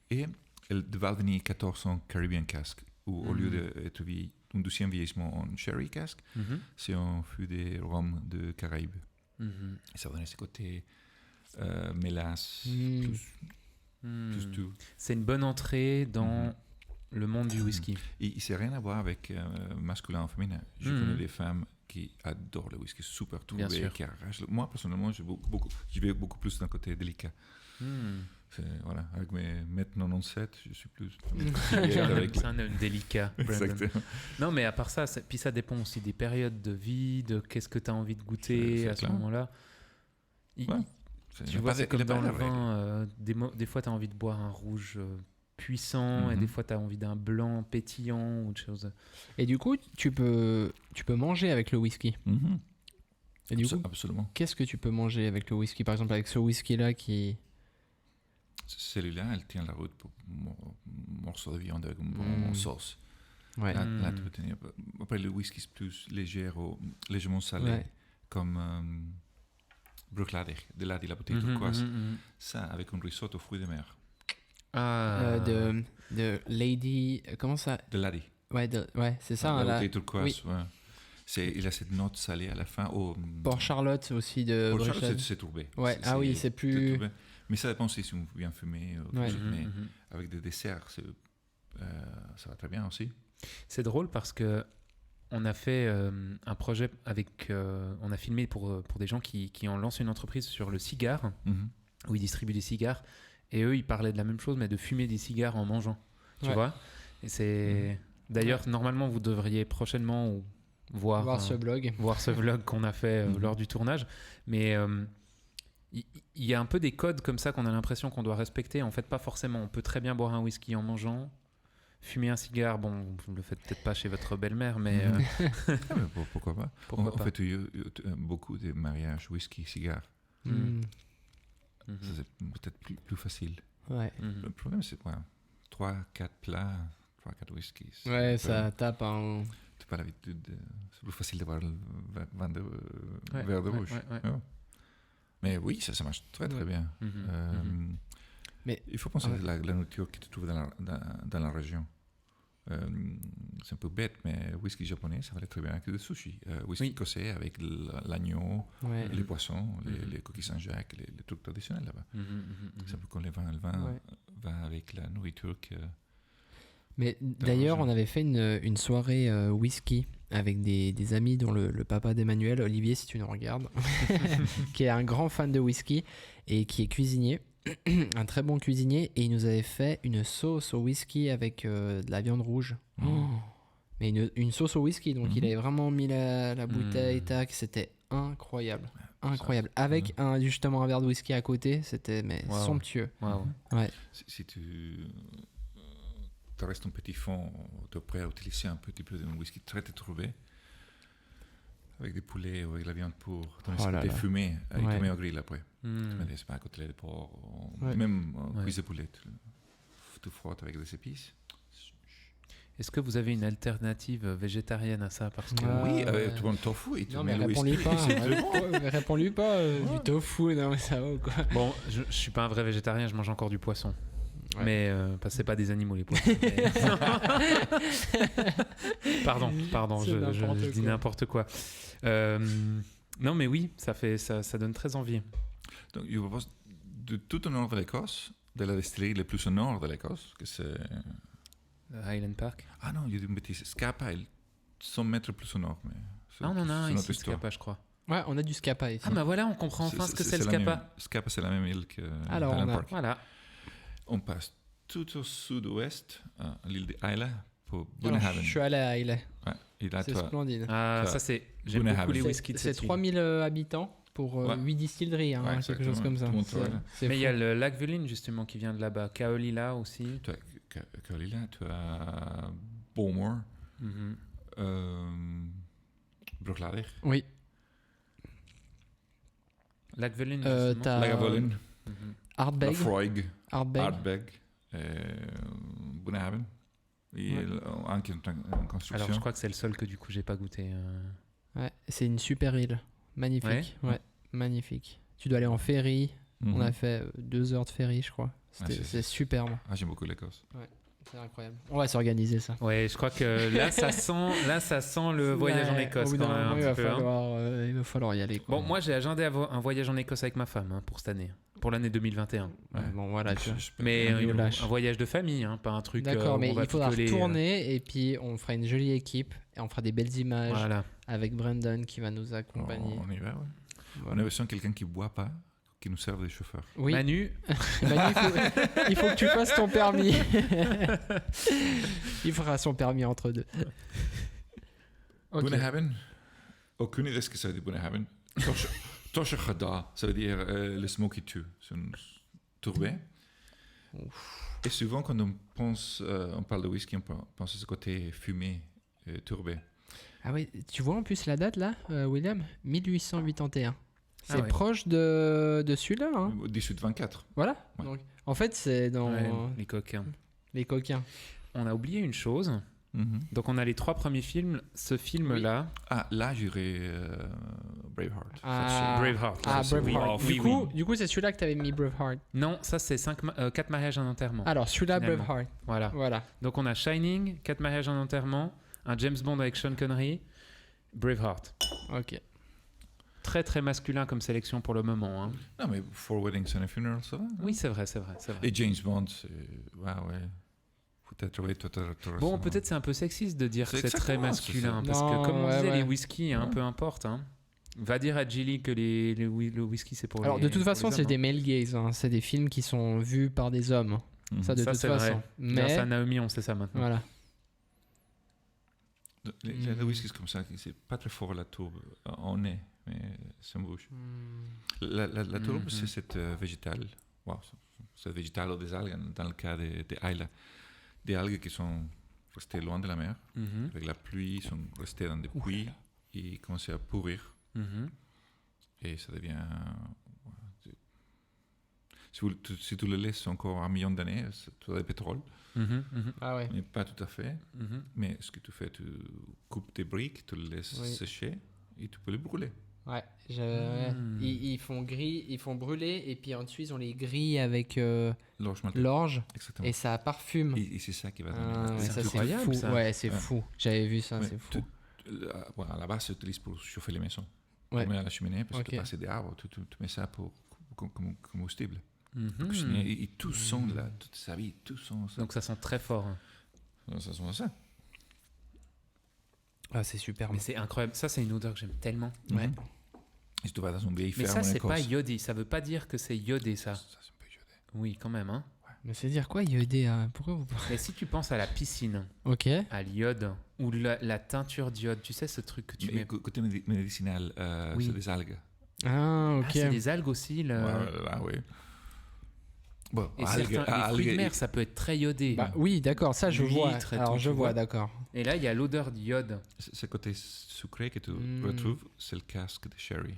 Et de Balvenie 1400 Caribbean Cask, où au lieu d'être un deuxième vieillissement en Sherry Cask, Mhm. c'est un fût des rhum de Caraïbes. Mhm. Et ça va donner ce côté mélasse, plus tout. C'est une bonne entrée dans le monde du whisky. Et il n'a rien à voir avec masculin ou féminin. Je connais des femmes qui adorent le whisky, super Bien trouvé, sûr. qui arrachent. Moi, personnellement, je vais beaucoup plus d'un côté délicat. Voilà, avec mes 1m97, je suis plus... C'est un homme délicat, Brandon. Exactement. Non, mais à part ça, puis ça dépend aussi des périodes de vie, de qu'est-ce que tu as envie de goûter C'est à ce clair. moment-là. Ouais. Tu vois, c'est comme dans le vin, des fois tu as envie de boire un rouge puissant et des fois tu as envie d'un blanc pétillant ou de choses. Et du coup, tu peux manger avec le whisky. Et du coup, Absolument. qu'est-ce que tu peux manger avec le whisky? Par exemple, avec ce whisky-là qui... Celui-là, elle tient la route pour morceau de viande avec une bonne sauce. Ouais. Là, tu peux tenir. Après, le whisky, c'est plus léger, légèrement salé, Ouais. comme Bruichladdich, de là, de la bouteille turquoise. Ça, avec un risotto aux fruits de mer. De Lady... Comment ça? De l'Adi. Ouais, c'est ça. La Hein, bouteille turquoise, ouais. Il a cette note salée à la fin. Port Charlotte aussi de Port Charlotte, Bruxelles. c'est tourbé. Ouais, oui, c'est plus... tourbé. Mais ça dépend si on bien fumé. Ouais. Mais avec des desserts, ça va très bien aussi. C'est drôle parce que on a fait un projet avec... on a filmé pour des gens qui ont lancé une entreprise sur le cigare, où ils distribuent des cigares. Et eux, ils parlaient de la même chose, mais de fumer des cigares en mangeant. Tu vois? Et c'est... D'ailleurs, normalement, vous devriez prochainement voir ce blog. Voir ce vlog qu'on a fait lors du tournage. Mais il y a un peu des codes comme ça qu'on a l'impression qu'on doit respecter. En fait, pas forcément. On peut très bien boire un whisky en mangeant. Fumer un cigare, bon, vous ne le faites peut-être pas chez votre belle-mère, mais... mais pourquoi pas? Pourquoi pas? En fait, beaucoup de mariages whisky-cigare. Ça, c'est peut-être plus facile. Ouais. Le problème, c'est 3-4 plats, 3-4 whiskies. Ouais, ça tape un... Tu n'as pas l'habitude. C'est plus facile d'avoir le verre de rouge. Ouais. Mais oui, ça marche très très bien. Mais il faut penser à la nourriture que tu trouves dans la région. C'est un peu bête, mais whisky japonais, ça va aller très bien avec le sushi. Whisky écossais avec l'agneau, les poissons, les coquilles Saint-Jacques, les trucs traditionnels là-bas. C'est un peu comme le vin. Le vin va avec la nourriture que... Mais d'ailleurs, on avait fait une soirée whisky avec des amis dont le papa d'Emmanuel, Olivier, si tu nous regardes, qui est un grand fan de whisky et qui est cuisinier, un très bon cuisinier, et il nous avait fait une sauce au whisky avec de la viande rouge. Mais une sauce au whisky, donc il avait vraiment mis la bouteille, tac, c'était incroyable. Incroyable. Avec justement un verre de whisky à côté, c'était somptueux. Ouais. Si tu restes un petit fond, tu es prêt à utiliser un petit peu de whisky très trouvé avec des poulets ou avec la viande pour donner ce côté fumé, avec tu mets au grill après. C'est pas à côté de porc, même cuisse de poulet, tu frottes avec des épices. Est-ce que vous avez une alternative végétarienne à ça? Parce que oui, tu prends le tofu et tu mets le réponds-lui whisky. pas. Réponds-lui pas du tofu, non mais ça va ou quoi? Bon, je suis pas un vrai végétarien, je mange encore du poisson. Ouais. Mais parce que c'est pas des animaux les poissons. pardon, je dis n'importe quoi. Non mais oui, ça donne très envie. Donc je propose de tout au nord de l'Écosse, de la distillerie le plus au nord de l'Écosse, que c'est Highland Park. Ah non, il y a une bêtise. Scapa, 100 mètres plus au nord. Mais on en a un ici, Scapa, je crois. Ouais, on a du Scapa ici. Ah bah voilà, on comprend enfin ce que c'est le Scapa. Scapa, c'est la même île que alors, Highland Park. Voilà. On passe tout au sud-ouest, à l'île d'Islay, pour Alors, Bunnahabhain. je suis allé à Islay. C'est splendide. Ah, ça c'est... J'aime beaucoup les whiskies de C'est 3000 habitants pour 8 distilleries, quelque chose comme ça. Mais il y a le lac Vullin justement qui vient de là-bas. Kaolila aussi. Carolina, tu as Bowmore, Bruichladdich, Oui. Lagavulin, t'as Lagavulin, Ardbeg. Lafroig, Ardbeg. Ardbeg, Bunnahabhain. Et un qui est en construction. Alors, je crois que c'est le seul que du coup, j'ai pas goûté. Ouais, c'est une super île. Magnifique. Ouais, magnifique. Tu dois aller en ferry. On a fait 2 heures de ferry, je crois. C'est superbe. Ah, j'aime beaucoup l'Écosse. Ouais, c'est incroyable. On va s'organiser ça. Ouais, je crois que là, ça sent le voyage en Écosse quand même. Il va falloir y aller. Quoi. Bon, moi, j'ai agendé un voyage en Écosse avec ma femme pour cette année, pour l'année 2021. Ouais, bon, voilà. Tu vois. Mais un voyage de famille, pas un truc. D'accord, mais où on va il faudra picoler, retourner et puis on fera une jolie équipe et on fera des belles images avec Brandon qui va nous accompagner. On y va, ouais. Voilà. On a besoin de quelqu'un qui ne boit pas, qui nous serve des chauffeurs. Oui. Manu, il faut que tu fasses ton permis. Il fera son permis entre deux. Okay. Bunnahabhain, aucune idée de ce que ça veut dire Bunnahabhain. Tosche Gada, ça veut dire le smoky too, c'est une tourbée. Et souvent, quand on parle de whisky, on pense à ce côté fumé, tourbé. Ah oui, tu vois en plus la date là, William, 1881. C'est proche de celui-là. Hein. 1824. Voilà. Ouais. Donc, en fait, c'est dans les coquins. Les coquins. On a oublié une chose. Donc on a les 3 premiers films. Ce film-là. Oui. Ah, là, j'irais Braveheart. Braveheart. Ah, Braveheart. Oui. Du coup, c'est celui-là que tu avais mis Braveheart. Non, ça c'est 4 mariages en enterrement. Alors, celui-là, finalement. Braveheart. Voilà. Donc on a Shining, 4 mariages en enterrement, un James Bond avec Sean Connery, Braveheart. Ok. Très très masculin comme sélection pour le moment. Hein. Non, mais Four Weddings and a Funeral, ça va. Oui, c'est vrai. Et James Bond, c'est... Ouais. Bon, peut-être c'est un peu sexiste de dire que c'est très masculin. Parce non, que comme on disait, les whisky, ouais. Peu importe. Hein. Va dire à Gilly que le whisky, c'est pour Alors, les... de toute façon, c'est hommes, des male gaze. Hein. C'est des films qui sont vus par des hommes. Ça, de toute c'est façon. Vrai. Mais... Grâce à Naomi, on sait ça maintenant. Voilà. Les whisky, c'est comme ça. C'est pas très fort la tourbe. On est, mais c'est en bouche. La tourbe, c'est cette végétale. Wow, c'est végétale ou des algues, dans le cas des Ayla. Des algues qui sont restées loin de la mer. Avec la pluie, ils sont restés dans des puits et commencent à pourrir. Et ça devient... Si tu le laisses encore 1 million d'années, tu as du pétrole. Ah ouais. Mais pas tout à fait. Mais ce que tu fais, tu coupes tes briques, tu le laisses sécher et tu peux les brûler. Ouais, ils font brûler et puis ensuite ils ont les grilles avec l'orge et ça parfume. Et c'est ça qui va donner. C'est incroyable, fou. ça. Ouais, c'est fou. J'avais vu ça, c'est fou. À la base, c'est utilisé pour chauffer les maisons. Ouais. Tu mets à la cheminée parce que tu passes des arbres, tu mets ça comme combustible. Et tout sent là, toute sa vie, tout sent ça. Donc ça sent très fort. Hein. Ça sent ça. Ah, c'est super. Mais c'est incroyable. Ça, c'est une odeur que j'aime tellement. Ouais. Et si tu vas dans une vieille Mais ferme ça, en c'est Écosse, pas iodé. Ça veut pas dire que c'est iodé, ça. Ça, c'est un peu iodé. Oui, quand même. Hein. Mais c'est dire quoi, iodé? Pourquoi vous... Mais si tu penses à la piscine, Ok. à l'iode, ou la teinture d'iode, tu sais, ce truc que tu Mais mets... côté médicinal, c'est des algues. Ah, ok. Ah, c'est des algues aussi. Oui. Bon, Et certains, les fruits de mer, ça peut être très iodé. Bah, oui, d'accord, ça je vois. L'huître et Alors tout, je tu vois, vois. d'accord. Et là, il y a l'odeur d'iode. Ce côté sucré que tu retrouves, c'est le casque de sherry.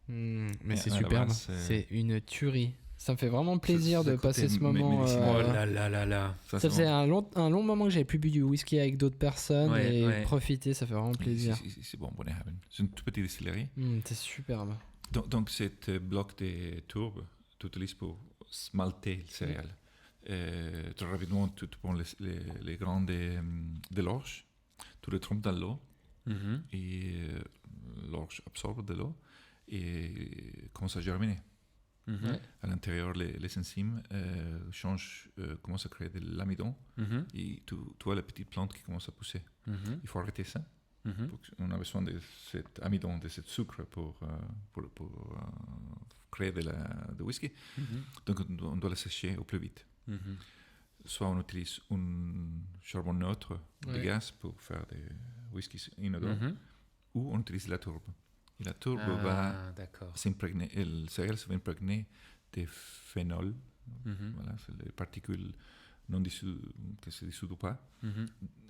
Mais c'est à la superbe. base, C'est une tuerie. Ça me fait vraiment plaisir C'est de passer ce moment. Oh là là là là. Ça faisait un long moment que j'avais plus bu du whisky avec d'autres personnes Ouais. profiter, ça fait vraiment plaisir. C'est bon, Bunnahabhain. C'est une toute petite distillerie. C'est superbe. Donc, cette bloc de tourbe, tu utilises pour smalter le céréales. Très rapidement, tu prends les grains de l'orge, tu les trempes dans l'eau, et l'orge absorbe de l'eau et commence à germiner. À l'intérieur, les enzymes commencent à créer de l'amidon et tu vois la petite plante qui commence à pousser. Il faut arrêter ça. On a besoin de cet amidon, de ce sucre pour créer de whisky. Donc on doit le sécher au plus vite. Soit on utilise un charbon neutre de gaz pour faire des whiskies inodores, ou on utilise la tourbe. Et la tourbe va s'imprégner, le céréale se va imprégner des phénols. Voilà, c'est les particules non dissous, que se dissout ou pas,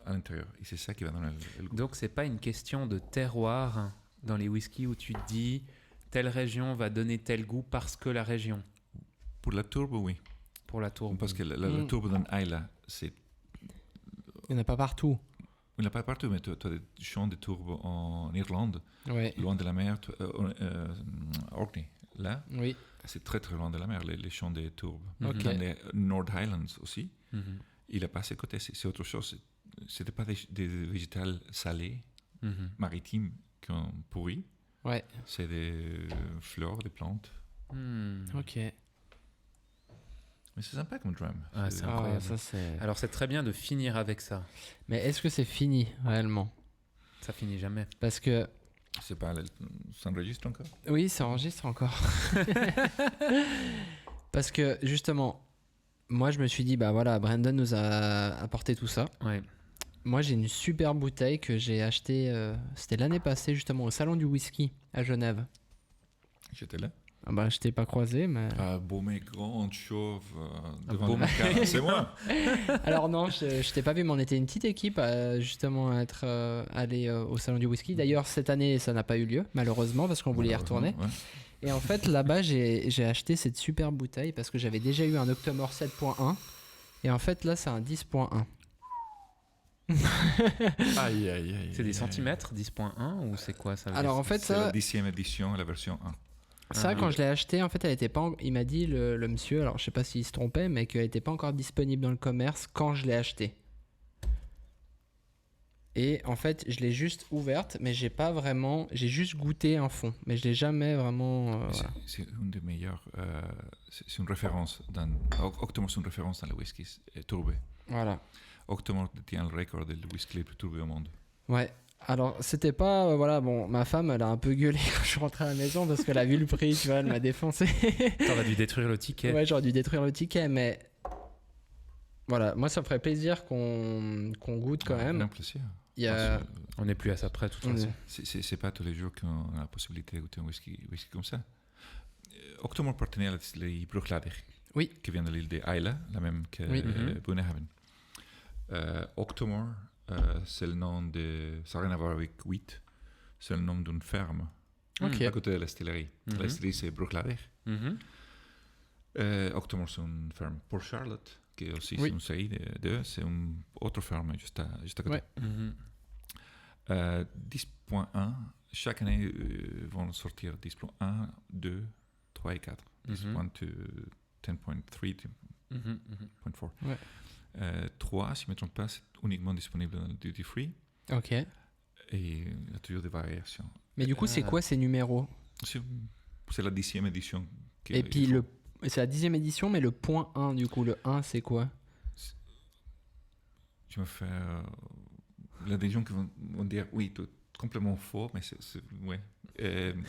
à l'intérieur. Et c'est ça qui va donner le goût. Donc, c'est pas une question de terroir dans les whiskies où tu te dis telle région va donner tel goût parce que la région. Pour la tourbe, oui. Pour la tourbe. Parce que la tourbe d'un Islay, c'est... Il n'y en a pas partout. Il n'y en a pas partout, mais tu as des champs de tourbe en Irlande, Ouais. loin de la mer, Orkney. Là, Oui. c'est très très loin de la mer, les champs des tourbes. Ok. Dans les North Highlands aussi, Mhm. il n'a pas ces côtés, c'est autre chose. C'était pas des végétales salées, Mhm. maritimes, qui ont pourri. Ouais. C'est des fleurs, des plantes. Hmm. Ok. Mais c'est sympa comme drum. Ah, c'est Ah, incroyable. ça c'est. Alors, c'est très bien de finir avec ça. Mais est-ce que c'est fini réellement? Ça finit jamais. Parce que C'est pas, ça enregistre encore. oui, ça enregistre encore. Parce que justement, moi je me suis dit bah voilà, Brandon nous a apporté tout ça. Ouais. Moi j'ai une super bouteille que j'ai achetée, c'était l'année passée justement au salon du whisky à Genève. J'étais là. Ah bah je t'ai pas croisé mais. Ah, beau mec, grand, chauve, devant beau le mec. Macar, c'est moi. Alors non, je t'ai pas vu, mais on était une petite équipe à justement être allé au salon du whisky. D'ailleurs cette année ça n'a pas eu lieu malheureusement parce qu'on voulait y retourner. Ouais. Et en fait là-bas j'ai acheté cette super bouteille parce que j'avais déjà eu un Octomore 7.1 et en fait là c'est un 10.1. Aïe, aïe, aïe. C'est des aïe. centimètres, 10.1 ou c'est quoi ça veut Alors dire en fait C'est la ça, 10e édition, la version 1. ça Ah, quand oui. je l'ai acheté en fait elle était pas il m'a dit le monsieur, alors je sais pas s'il se trompait mais qu'elle était pas encore disponible dans le commerce quand je l'ai acheté. Et en fait je l'ai juste ouverte mais j'ai pas vraiment, j'ai juste goûté un fond mais je l'ai jamais vraiment voilà. C'est une des meilleures. C'est une référence. Octomore, c'est une référence dans le whisky tourbé. Voilà. Octomore détient le record des whisky les plus tourbés au monde. Ouais. Alors, c'était pas. Voilà, bon, ma femme, elle a un peu gueulé quand je suis rentré à la maison parce qu'elle a vu le prix, tu vois, elle m'a défoncé. T'aurais dû détruire le ticket. Ouais, j'aurais dû détruire le ticket, mais. Voilà, moi, ça me ferait plaisir qu'on goûte quand même. Un plaisir. Il y a. On n'est plus à ça près, de toute façon. C'est pas tous les jours qu'on a la possibilité de goûter un whisky comme ça. Octomore appartenait à la distillerie Bruichladdich. Oui. Qui vient de l'île des Islay, la même que Oui. Bunnahabhain. Octomore, c'est le nom de. Ça n'a rien à voir avec wheat. C'est le nom d'une ferme Ok. à côté de la distillerie. Mhm. La distillerie, c'est Bruichladdich. Mhm. Octomore, c'est une ferme pour Charlotte, qui est aussi Oui. une série de. C'est une autre ferme juste à côté. Ouais. Mhm. 10.1, chaque année vont sortir 10.1, 2, 3 et 4. 10.1 to 10.3, 10.4. Mhm. Mhm. Ouais. 3, si je ne me trompe pas, c'est uniquement disponible dans le duty free. Ok. Et il y a toujours des variations. Mais du coup, c'est quoi ces numéros? C'est la 10e édition. Et puis, c'est la 10e édition, mais le point 1, du coup, le 1, c'est quoi? Je me fais. Il y a des gens qui vont dire oui, tout complètement faux, mais ouais.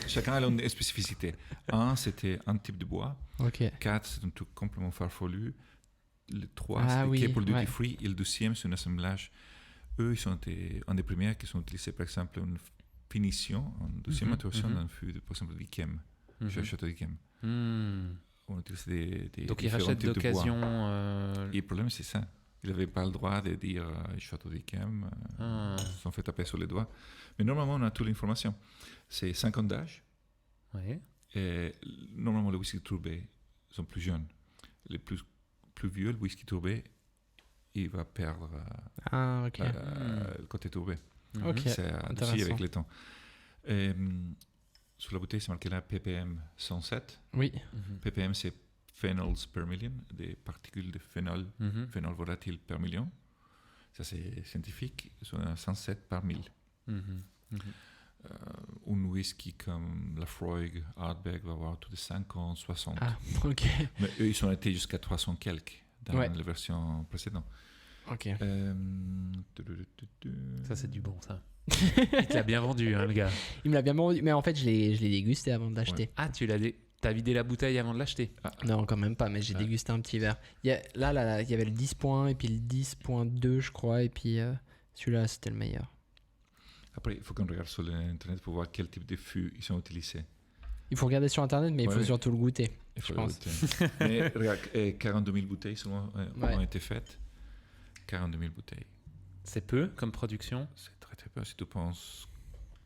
Chacun a une spécificité. 1, c'était un type de bois. Ok. 4, c'est un truc complètement farfelu. Le 3, Ah c'est oui, qui est pour le duty ouais. free. Et le 2e, c'est un assemblage. Eux, ils sont un des premiers qui sont utilisés, par exemple, une finition, une deuxième maturation d'un fût, par exemple, d'Yquem, chez Château d'Yquem. Mhm. On utilise des Donc ils différents rachètent types de bois. d'occasion. Et le problème, c'est ça. Ils n'avaient pas le droit de dire Château d'Yquem. Ils se sont fait taper sur les doigts. Mais normalement, on a toute l'information. C'est 5 ans d'âge. Ouais. Et normalement, les whisky tourbés sont plus jeunes. Les plus vieux, le whisky tourbé, il va perdre Ah, ok. le côté tourbé. Mhm. Ok. C'est intéressant. aussi avec le temps. Et, sur la bouteille, c'est marqué là ppm 107. Oui. Mhm. ppm, c'est phenols per million, des particules de phénol, Mhm. phénol volatile per million. Ça, c'est scientifique. C'est 107 par 1000. Mhm. Mhm. Un whisky comme Lafroig, Ardbeg va avoir tous les 50, 60. Ah, ok. Mais eux, ils sont été jusqu'à 300 quelques dans Ouais. la version précédente. Ok. Ça, c'est du bon, ça. Il te l'a bien vendu, hein, le gars. Il me l'a bien vendu, mais en fait, je l'ai dégusté avant de l'acheter. Ah, t'as vidé la bouteille avant de l'acheter. Non, quand même pas, mais j'ai Ah. dégusté un petit verre. Là, il y avait le 10.1 et puis le 10.2, je crois, et puis celui-là, c'était le meilleur. Après, il faut qu'on regarde sur l'internet pour voir quel type de fût ils sont utilisés. Il faut regarder sur internet, mais il faut Ouais. surtout le goûter. Il faut Je pense. goûter. Mais regarde, 42 000 bouteilles seulement Ouais. ont été faites. 42 000 bouteilles. C'est peu comme production. C'est très très peu. Si tu penses,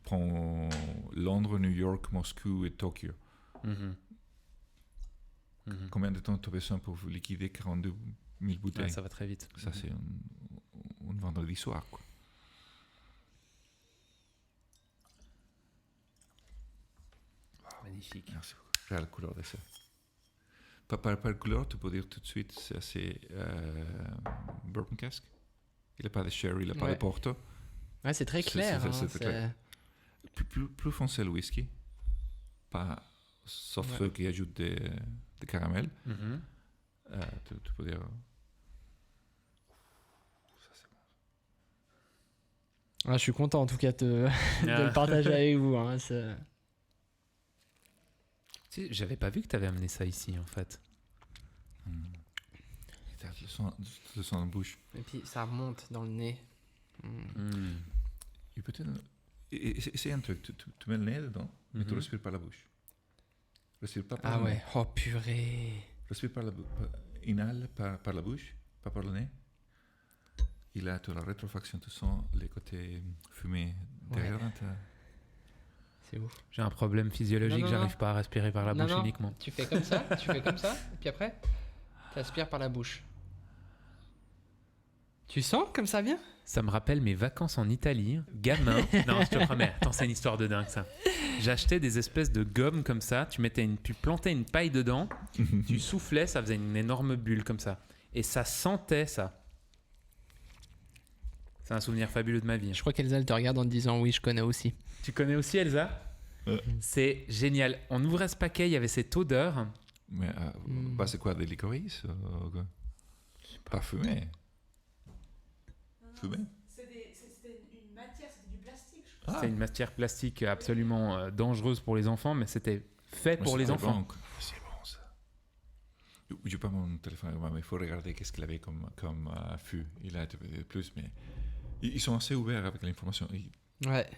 prends Londres, New York, Moscou et Tokyo. Mhm. Mhm. Combien de temps tu as besoin pour liquider 42 000 bouteilles? Ouais, ça va très vite. Ça, c'est un vendredi soir, quoi. Magnifique. Merci beaucoup. Regarde la couleur de ça. Par couleur, tu peux dire tout de suite, c'est assez bourbon cask. Il n'a pas de sherry, il n'a pas Ouais. de porto. Ouais, c'est très C'est- clair. c'est- hein, c'est clair. Plus foncé le whisky, pas, sauf Ouais. ceux qui ajoutent des caramels. Mhm. Tu peux dire. Ça, c'est bon. Je suis content en tout cas de Ah. le partager avec vous. Hein, c'est- Tu sais, j'avais pas vu que tu avais amené ça ici en fait. Regarde, le son en bouche. Et puis ça remonte dans le nez. Et peut-être. C'est un truc, tu mets le nez dedans, mais tu Mhm. respires par la bouche. Respire pas par Ah le nez. ouais, oh purée. Respire par la bouche. Inhale par la bouche, pas par le nez. Et là, tu as la rétrofaction, tu sens les côtés fumés derrière. Ouais. Dans ta- C'est ouf. J'ai un problème physiologique, Non, non, j'arrive non. pas à respirer par la Non, bouche non, uniquement. Tu fais comme ça, et puis après, tu aspires par la bouche. Tu sens comme ça vient? Ça me rappelle mes vacances en Italie, gamin. Non, je te promets, attends, c'est une histoire de dingue ça. J'achetais des espèces de gommes comme ça, tu plantais une paille dedans, tu soufflais, ça faisait une énorme bulle comme ça. Et ça sentait ça. C'est un souvenir fabuleux de ma vie. Je crois qu'Elsa elle te regarde en te disant oui, je connais aussi. Tu connais aussi Elsa? C'est génial. On ouvrait ce paquet, il y avait cette odeur. Mais bah, c'est quoi, des licorices quoi? Pas fumé. Fumé? C'était une matière, c'était du plastique, je crois. Ah, C'était une matière plastique absolument dangereuse pour les enfants, mais c'était fait mais pour les c'était enfants. bon, quoi. C'est bon ça. Je pas mon téléphone, mais il faut regarder qu'est-ce qu'il avait comme fût. Il a plus, mais ils sont assez ouverts avec l'information. Ouais.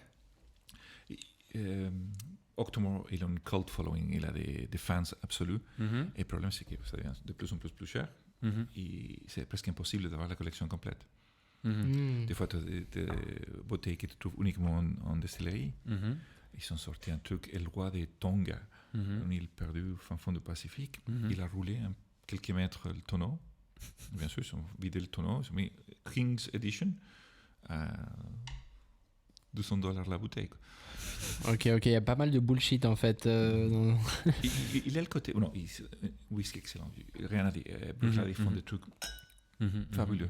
Octomore, il a une cult following, il a des fans absolus. Mhm, Et le problème, c'est que ça devient de plus en plus cher. mhm, Et c'est presque impossible d'avoir la collection complète. mhm, Des fois, tu as des bouteilles qui tu trouves uniquement en distillerie. mhm, Ils ont sorti un truc, El Roi des Tonga, mhm, une île perdue au fin fond du Pacifique. mhm. Il a roulé quelques mètres le tonneau. Bien sûr, ils ont vidé le tonneau. Ils ont mis King's Edition à $200 la bouteille, quoi. Ok, il y a pas mal de bullshit en fait. Il a le côté. Non, whisky excellent. Rien à dire. Bruichladdich, ils font mhm. des trucs Mhm, fabuleux.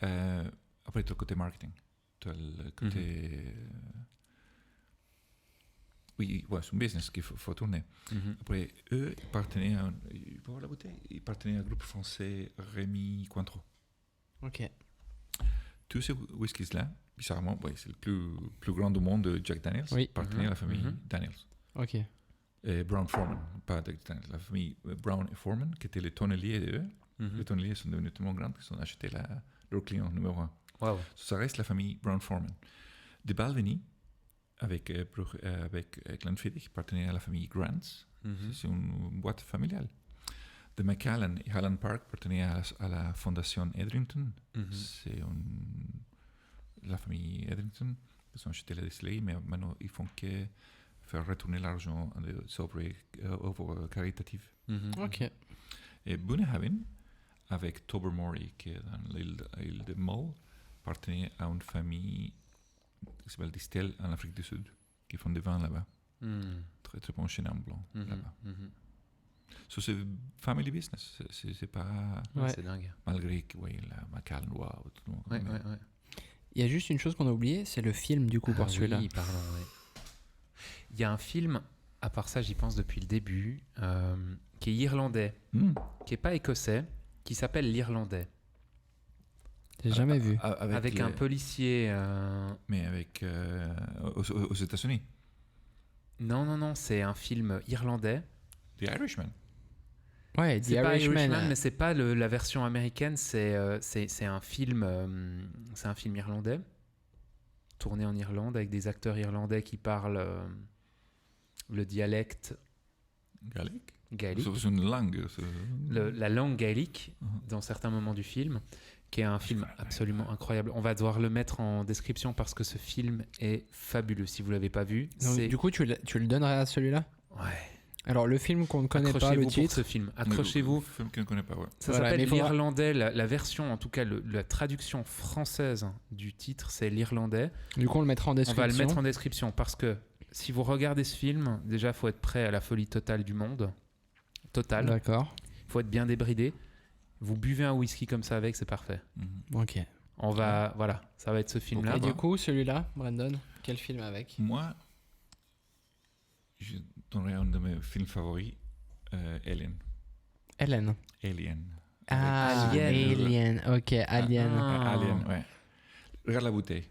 mhm, Après, tu as le côté marketing. Tu as le côté. Oui, ouais, c'est un business qu'il faut tourner. mhm. Après, eux, ils partenaient à la bouteille. Ils partenaient à un groupe français, Rémi Cointreau. Ok. Tous ces whiskies-là, bizarrement, ouais, c'est le plus grand du monde de Jack Daniels. Oui. Partenaient à la famille Mhm. Daniels. Ok. Et Brown Forman, pas Jack Daniels, la famille Brown et Forman, qui étaient les tonneliers d'eux. Mhm. Les tonneliers sont devenus tellement grands qu'ils ont acheté leur client numéro 1. Wow. Ça reste la famille Brown Forman. De Balvenie, avec Glenfiddich, partenaient à la famille Grants. Mhm. C'est une boîte familiale. De Macallan et Highland Park partenaient à la fondation Edrington. Mhm. C'est la famille Edrington. Ils ont acheté la distillerie, mais maintenant ils font que faire retourner l'argent à des œuvres caritatives. Mhm. Ok. Et Bunnahabhain, avec Tobermory, qui est dans l'île de Mull, partenait à une famille qui s'appelle Distel en Afrique du Sud, qui font des vins là-bas. Mhm. Très très bon chenin blanc Mhm. là-bas. Mhm. So, c'est family business. C'est pas. Ouais. C'est dingue. Malgré que, oui, la Macallan, wow, tout le monde. Ouais, mais- ouais, ouais. Il y a juste une chose qu'on a oubliée, c'est le film du coup pour Ah celui-là. oui, pardon, ouais. Il y a un film, à part ça, j'y pense depuis le début, qui est irlandais, Hmm. qui est pas écossais, qui s'appelle l'Irlandais, J'ai jamais vu. avec un policier. Mais avec. Aux États-Unis. Non, c'est un film irlandais. The Irishman. Ouais, The C'est pas Irishman. Irishman, mais c'est pas la version américaine. C'est un film. C'est un film irlandais, tourné en Irlande avec des acteurs irlandais qui parlent le dialecte gaélique. C'est une langue. La langue gaélique dans certains moments du film, qui est un film absolument incroyable. On va devoir le mettre en description parce que ce film est fabuleux. Si vous l'avez pas vu, Donc, du coup, tu le donnerais à celui-là? Ouais. Alors, le film qu'on ne connaît pas, le Accrochez-vous pour titre. ce film. Accrochez-vous. Film qu'on ne connaît pas, ouais. Ça Voilà, s'appelle mais faudra- l'Irlandais. La version, en tout cas, la traduction française du titre, c'est l'Irlandais. Du coup, on le mettra en On description. va le mettre en description parce que si vous regardez ce film, déjà, il faut être prêt à la folie totale du monde. Totale. D'accord. Il faut être bien débridé. Vous buvez un whisky comme ça avec, c'est parfait. Ok. On va, voilà, ça va être ce film-là. Et du coup, celui-là, Brandon, quel film avec? Moi, je donnerais un de mes films favoris, Alien. Alien. Ah, Alien. Alien. Ok, Alien. Ah. Alien, ouais. Regarde la bouteille.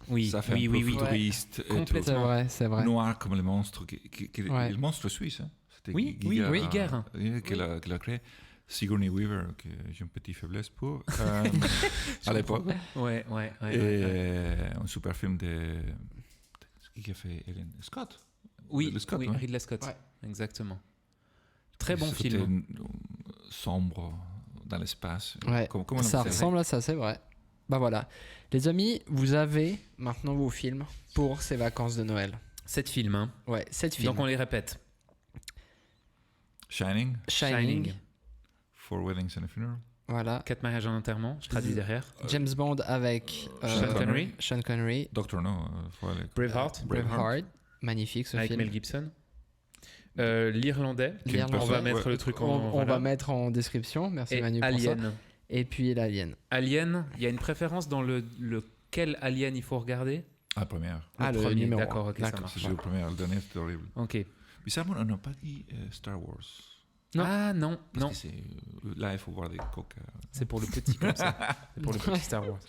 Oui, Ça fait oui, un peu oui, oui. futuriste. et tout. Complètement. C'est vrai. Noir comme le monstre. Ouais. Le monstre suisse. Hein. C'était Oui, Giger, oui, Giger. Qui l'a créé. Sigourney Weaver, que j'ai une petite faiblesse pour, à l'époque. Ouais. Et un super film de... Qui a fait Alien? Scott. Oui, Le Scott, oui, ouais. Ridley Scott. Ouais. Exactement. Très bon C'était film. sombre dans l'espace. Ouais, Comment on ça appelle ressemble à ça, c'est vrai. Bah voilà. Les amis, vous avez maintenant vos films pour ces vacances de Noël. 7 films. Hein. Ouais, 7 films. Donc on les répète. Shining, Shining. Four Weddings and a Funeral. Voilà. 4 mariages en enterrement. Je traduis derrière. James Bond avec Sean Connery. Sean Connery. Doctor No. faut aller. Braveheart. Braveheart. Magnifique ce Avec film. Mel Gibson. L'Irlandais. L'Irlandais. On va mettre le truc en... On voilà. va mettre en description. Merci Et Manu pour ça. Alien. Et puis l'Alien. Alien, il y a une préférence dans lequel Alien il faut regarder? Ah, première. Ah, le premier, numéro d'accord, un. ok, ça D'accord. marche. C'est le premier. Le dernier, c'était horrible. Ok. Bizarrement, on n'a pas dit Star Wars. Non. Ah non, Parce non. que là, il faut voir des coques. C'est pour le petit comme ça. C'est pour le petit Star Wars.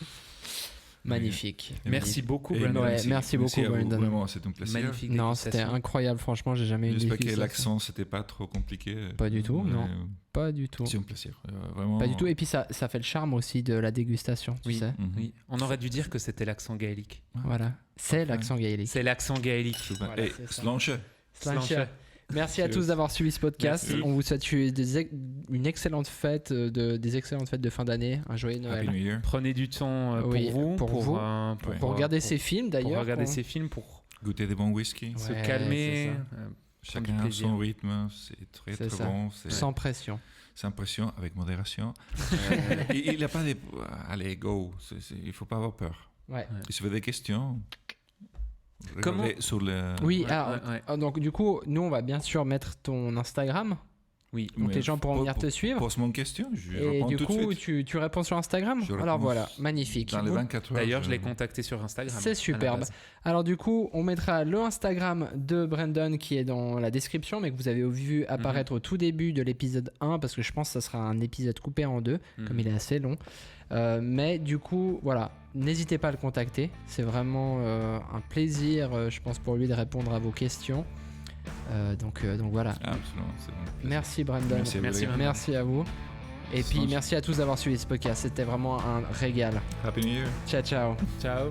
Magnifique. Merci beaucoup, Et Brandon. Ouais, merci beaucoup, à vous. Brandon. Vraiment, c'est un plaisir. Magnifique. Non, dégustation. c'était incroyable. Franchement, j'ai jamais eu de J'espère que difficulté. l'accent, c'était pas trop compliqué. Pas du tout, Mais, non. Pas du tout. C'est un plaisir. Vraiment. Pas du tout. Et puis ça fait le charme aussi de la dégustation, tu Oui. sais. Mhm. Oui, on aurait dû dire que c'était l'accent gaélique. Voilà. C'est Parfait. l'accent gaélique. C'est l'accent gaélique. Super. Voilà, Et c'est ça. Slanche. Slancher. Merci à tous d'avoir suivi ce podcast. Merci. On vous souhaite une excellente fête, des excellentes fêtes de fin d'année, un joyeux Noël. Happy New Year. Prenez du temps Oui, pour vous, pour vous. Ouais. Pour regarder ces films pour d'ailleurs. regarder qu'on- ces films, pour Goûter des bons whisky. Ouais, se c'est calmer. ça. prendre Chacun du a plaisir. son rythme. C'est très C'est très ça. bon. Sans pression. Sans pression, avec modération. Il n'y a pas de. Allez, go. Il ne faut pas avoir peur. Ouais. Et si vous avez des questions, Comment- regardez sur le. Oui, Ouais, alors, ouais. donc du coup, nous on va bien sûr mettre ton Instagram. Oui. Donc Mais les gens pourront venir te suivre. Pose-moi une question, je Et réponds du tout de coup, suite. tu réponds sur Instagram. Je Alors réponds voilà, magnifique. Dans les Vous- 24 heures. D'ailleurs, je l'ai contacté sur Instagram. C'est à la superbe. base. Alors du coup, on mettra le Instagram de Brandon qui est dans la description, mais que vous avez vu apparaître au tout début de l'épisode 1, parce que je pense que ça sera un épisode coupé en deux, comme il est assez long. Mais du coup, voilà, n'hésitez pas à le contacter. C'est vraiment un plaisir, je pense, pour lui de répondre à vos questions. Donc voilà. Absolument. c'est bon. Merci Brandon. Merci à vous, Merci, les gars. Brandon. Merci à vous. Et puis Sans- merci à tous d'avoir suivi ce podcast. C'était vraiment un régal. Happy New Year. Ciao, ciao. Ciao.